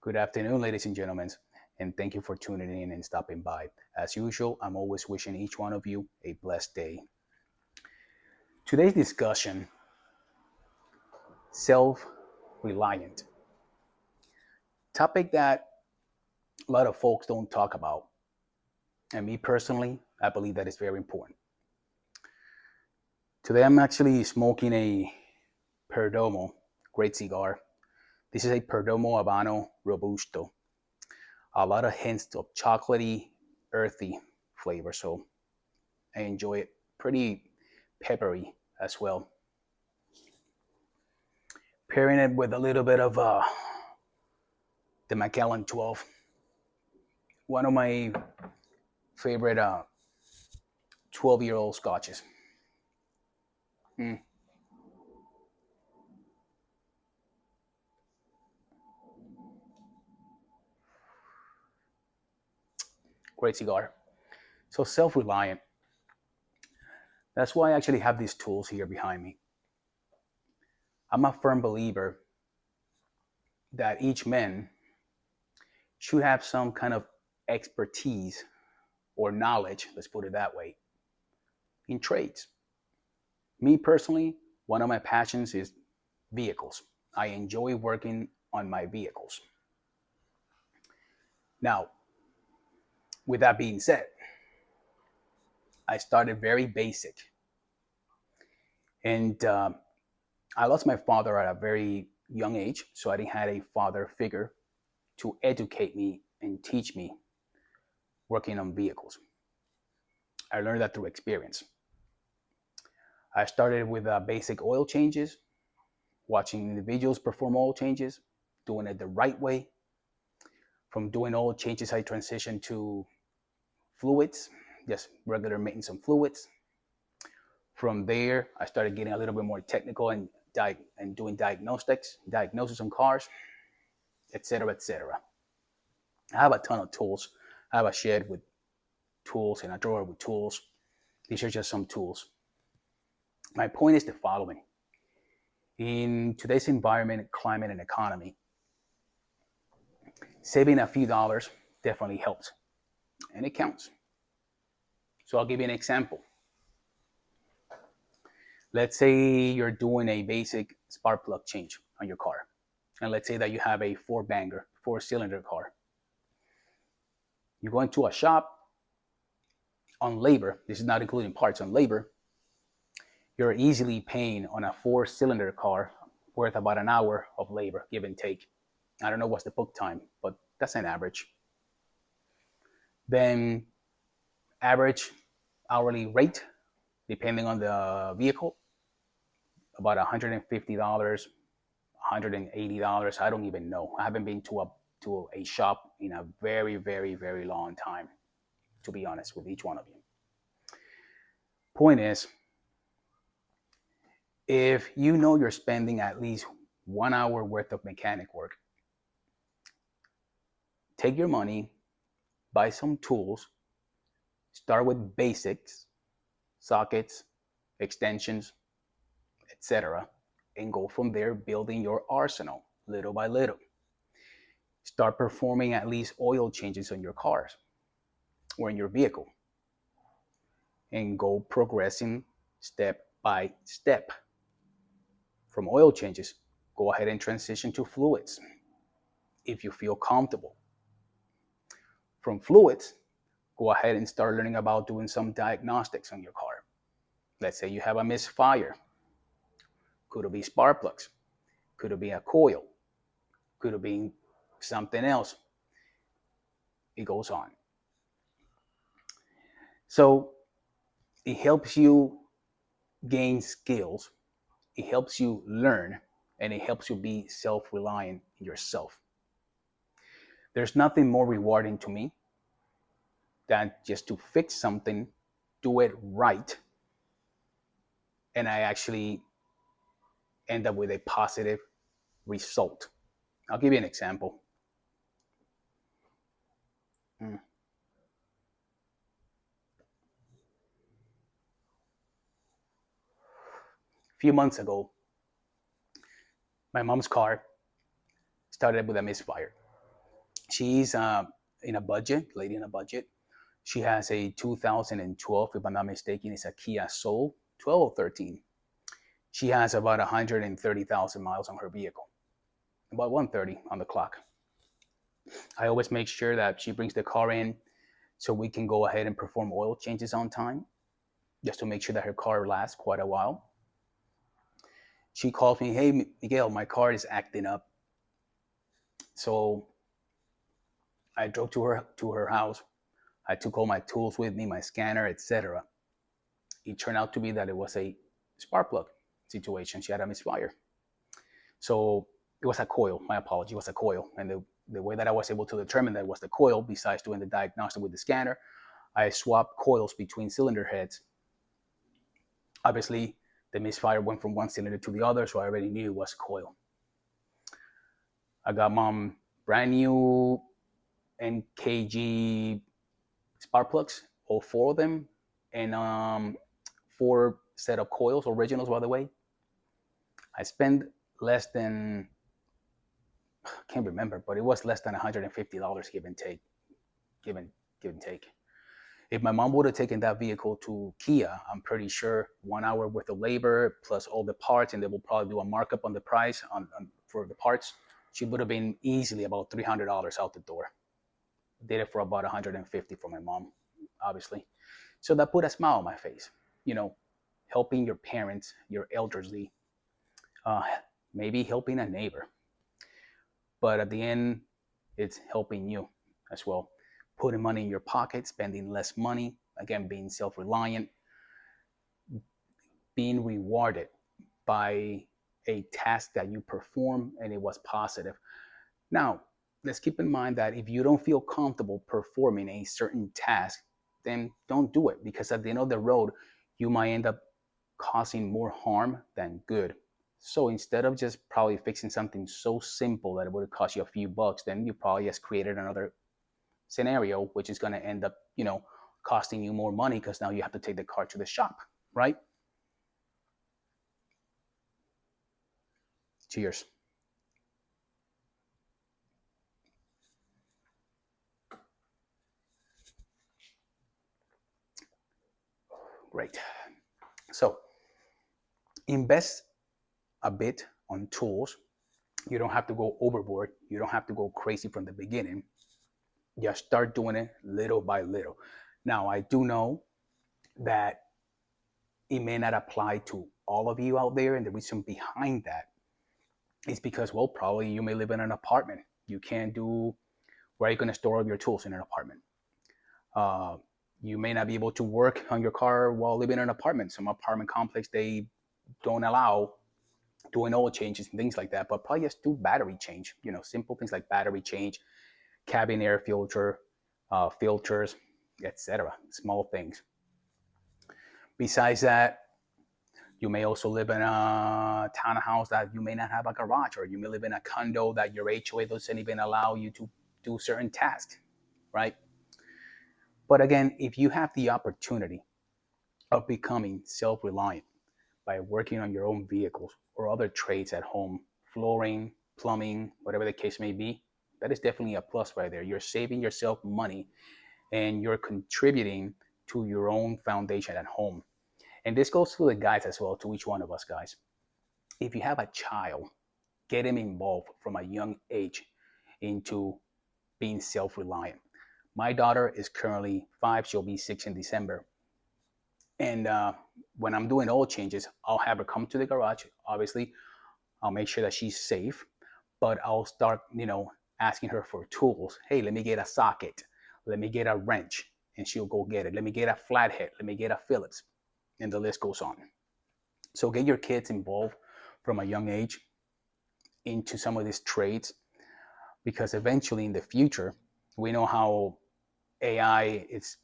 Good afternoon, ladies and gentlemen, and thank you for tuning in and stopping by. As usual, I'm always wishing each one of you a blessed day. Today's discussion, self-reliant, topic that a lot of folks don't talk about. And me personally, I believe that is very important. Today I'm actually smoking a Perdomo, great cigar. This is a Perdomo Habano Robusto. A lot of hints of chocolatey, earthy flavor, so I enjoy it. Pretty peppery as well. Pairing it with a little bit of the Macallan 12, one of my favorite 12-year-old scotches. Mm, great cigar. So self-reliant. That's why I actually have these tools here behind me. I'm a firm believer that each man should have some kind of expertise or knowledge, let's put it that way, in trades. Me personally, one of my passions is vehicles. I enjoy working on my vehicles. Now, with that being said, I started very basic. And I lost my father at a very young age, so I didn't have a father figure to educate me and teach me working on vehicles. I learned that through experience. I started with basic oil changes, watching individuals perform oil changes, doing it the right way. From doing oil changes, I transitioned to fluids, just regular maintenance on fluids. From there, I started getting a little bit more technical and doing diagnosis on cars, etc., etc. I have a ton of tools. I have a shed with tools and a drawer with tools. These are just some tools. My point is the following. In today's environment, climate, and economy, saving a few dollars definitely helps, and it counts. So I'll give you an example. Let's say you're doing a basic spark plug change on your car. And let's say that you have a four-cylinder car. You go into a shop on labor, this is not including parts on labor, you're easily paying on a four-cylinder car worth about an hour of labor, give and take. I don't know what's the book time, but that's an average. Then average hourly rate, depending on the vehicle, about $150, $180. I don't even know. I haven't been to a shop in a very, very, very long time, to be honest with each one of you. Point is, if you know you're spending at least 1 hour worth of mechanic work, take your money, buy some tools, start with basics, sockets, extensions, etc., and go from there building your arsenal little by little. Start performing at least oil changes on your cars or in your vehicle and go progressing step by step. From oil changes, go ahead and transition to fluids if you feel comfortable. From fluids, go ahead and start learning about doing some diagnostics on your car. Let's say you have a misfire. Could it be spark plugs? Could it be a coil? Could it be something else? It goes on. So it helps you gain skills, it helps you learn, and it helps you be self-reliant in yourself. There's nothing more rewarding to me than just to fix something, do it right, and I actually end up with a positive result. I'll give you an example. A few months ago, my mom's car started with a misfire. She's in a budget, lady in a budget. She has a 2012, if I'm not mistaken, it's a Kia Soul, 12 or 13. She has about 130,000 miles on her vehicle, about 130 on the clock. I always make sure that she brings the car in so we can go ahead and perform oil changes on time, just to make sure that her car lasts quite a while. She calls me, hey, Miguel, my car is acting up. So I drove to her house. I took all my tools with me, my scanner, etc. It turned out to be that it was a spark plug situation. She had a misfire. So it was a coil. My apology, it was a coil. And the way that I was able to determine that it was the coil, besides doing the diagnostic with the scanner, I swapped coils between cylinder heads. Obviously, the misfire went from one cylinder to the other, so I already knew it was coil. I got mom brand new NKG spark plugs, all four of them, and four set of coils, originals, by the way. I spent less than, I can't remember, but it was less than $150, give and take. Give and, give and take. If my mom would have taken that vehicle to Kia, I'm pretty sure 1 hour worth of labor plus all the parts, and they will probably do a markup on the price for the parts. She would have been easily about $300 out the door. Did it for about 150 for my mom, obviously. So that put a smile on my face. You know, helping your parents, your elderly, uh, maybe helping a neighbor. But at the end, it's helping you as well. Putting money in your pocket, spending less money, again, being self reliant, being rewarded by a task that you perform and it was positive. Now, let's keep in mind that if you don't feel comfortable performing a certain task, then don't do it, because at the end of the road, you might end up causing more harm than good. So instead of just probably fixing something so simple that it would cost you a few bucks, then you probably just created another scenario, which is going to end up, costing you more money because now you have to take the car to the shop, right? Cheers. Great. So invest a bit on tools. You don't have to go overboard. You don't have to go crazy from the beginning. Just start doing it little by little. Now, I do know that it may not apply to all of you out there. And the reason behind that is because, well, probably you may live in an apartment. You can't do, where are you going to store all your tools in an apartment? Uh, you may not be able to work on your car while living in an apartment. Some apartment complex, they don't allow doing oil changes and things like that, but probably just do battery change, simple things like battery change, cabin air filter, filters, etc. Small things. Besides that, you may also live in a townhouse that you may not have a garage, or you may live in a condo that your HOA doesn't even allow you to do certain tasks, right? But again, if you have the opportunity of becoming self-reliant by working on your own vehicles or other trades at home, flooring, plumbing, whatever the case may be, that is definitely a plus right there. You're saving yourself money and you're contributing to your own foundation at home. And this goes to the guys as well, to each one of us guys. If you have a child, get him involved from a young age into being self-reliant. My daughter is currently 5, she'll be 6 in December. And when I'm doing oil changes, I'll have her come to the garage. Obviously, I'll make sure that she's safe, but I'll start, asking her for tools. Hey, let me get a socket. Let me get a wrench. And she'll go get it. Let me get a flathead. Let me get a Phillips. And the list goes on. So get your kids involved from a young age into some of these trades, because eventually in the future, we know how AI is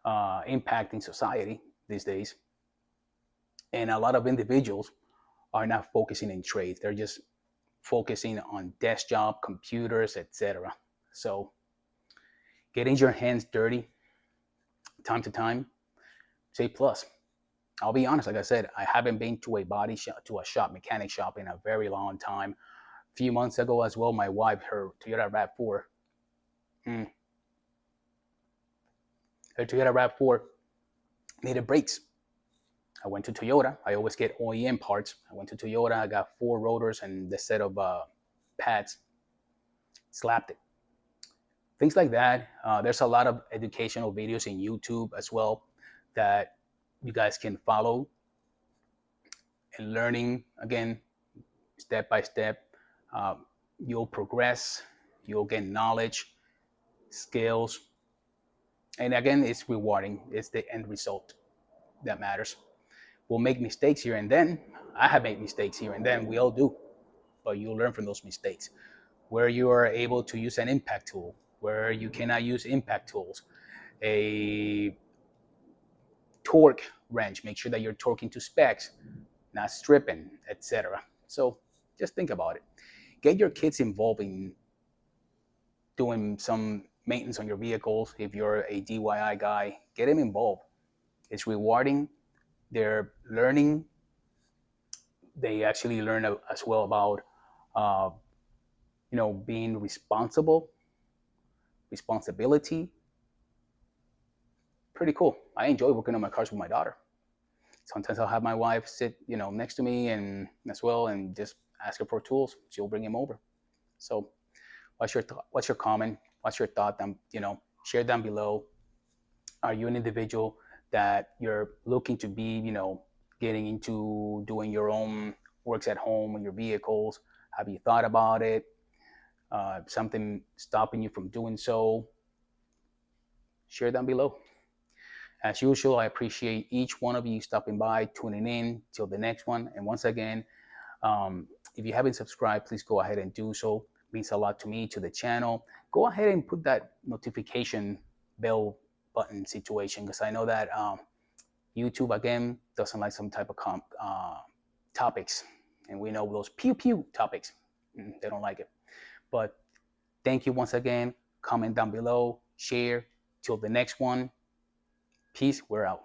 impacting society these days. And a lot of individuals are not focusing in trades. They're just focusing on desk job, computers, etc. So getting your hands dirty time to time, say plus. I'll be honest, like I said, I haven't been to a body shop, to a shop, mechanic shop in a very long time. few months ago as well, my wife, her Toyota RAV4, mm, her Toyota RAV4 needed brakes. I went to Toyota. I always get OEM parts. I went to Toyota. I got four rotors and the set of pads. Slapped it. Things like that. There's a lot of educational videos in YouTube as well that you guys can follow and learning again step by step. You'll progress. You'll gain knowledge, skills, and again, it's rewarding. It's the end result that matters. We'll make mistakes here and then. I have made mistakes here and then. We all do, but you'll learn from those mistakes. Where you are able to use an impact tool, where you cannot use impact tools, a torque wrench, make sure that you're torquing to specs, not stripping, etc. So just think about it. Get your kids involved in doing some maintenance on your vehicles. If you're a DIY guy, get them involved. It's rewarding. They're learning. They actually learn as well about, uh, being responsible, responsibility. Pretty cool. I enjoy working on my cars with my daughter. Sometimes I'll have my wife sit, next to me and as well, and just ask her for tools. She'll bring him over. So, what's your comment? What's your thought? Share down below. Are you an individual that you're looking to be, getting into doing your own works at home on your vehicles? Have you thought about it? Something stopping you from doing so? Share down below. As usual, I appreciate each one of you stopping by, tuning in till the next one. And once again, if you haven't subscribed, please go ahead and do so. It means a lot to me, to the channel. Go ahead and put that notification bell button situation, because I know that YouTube, again, doesn't like some type of topics. And we know those pew pew topics. They don't like it. But thank you once again. Comment down below. Share. Till the next one. Peace. We're out.